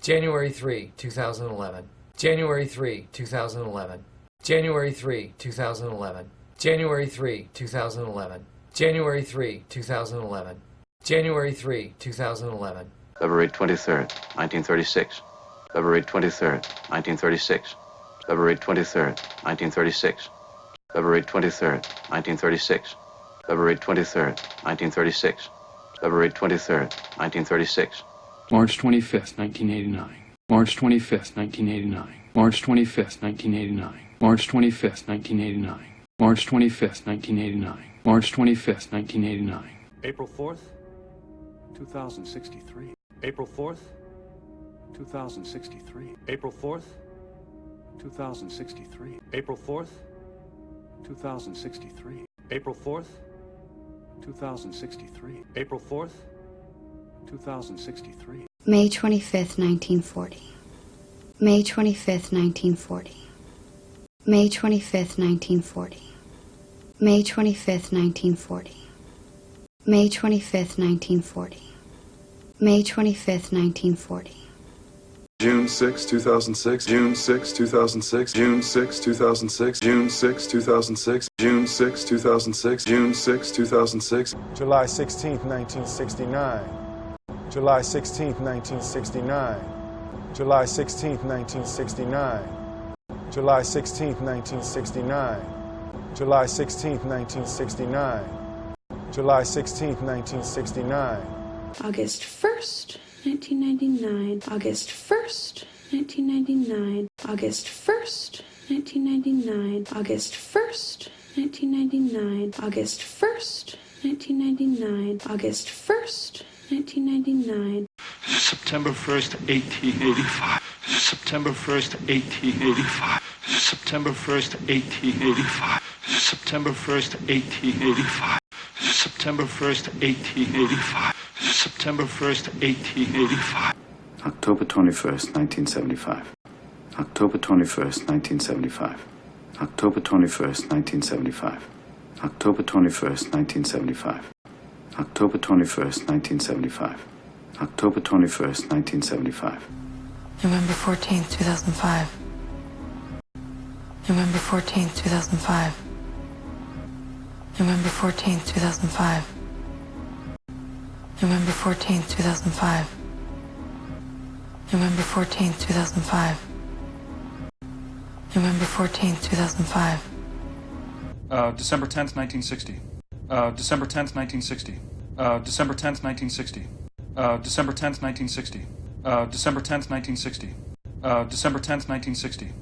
January 3, 2011. January 3, 2011. January 3, 2011. January 3, 2011. January 3, 2011. January 3, 2011. February 23rd, 1936. February 23rd, 1936. February 23rd, 1936. February 23rd, 1936. February 23rd, 1936. February 23rd, 1936. March 25th, 1989. March 25th, 1989. March 25th, 1989. March 25th, 1989. March 25th, 1989. March 25th, 1989. April 4th, 2063. April 4th, 2063. April 4th, 2063. April 4th, 2063. April 4th, 2063. April 4th, 2063. May 25th, 1940. May 25th, 1940. May 25th, 1940. May 25th, 1940. May 25th, 1940. May 25th, 1940. June 6, 2006. June 6, 2006. June 6, 2006. June 6, 2006. June 6, 2006. June 6, 2006. July 16th, 1969. July 16th, 1969. July 16th, 1969. July 16th, 1969. July 16th, 1969. July 16th, 1969. August 1st, 1999. August 1st, 1999. August 1st, 1999. August 1st, 1999. August 1st, 1999. August 1st, 1999. September 1st, 1885. September 1st, 1885. September 1st, 1885. September 1st, 1885. September 1st, 1885. September 1st, 1885. October 21st, 1975. October 21st, 1975. October 21st, 1975. October 21st, 1975. October 21st, 1975. October 21st, 1975. November 14th, 2005. November 14th, 2005. November 14th, 2005. November 14th, 2005. November 14th, 2005. November 14th, 2005. December 10th, 1960. December 10th, 1960. December 10th, 1960. December 10th, 1960. December 10th, 1960. December 10th, 1960.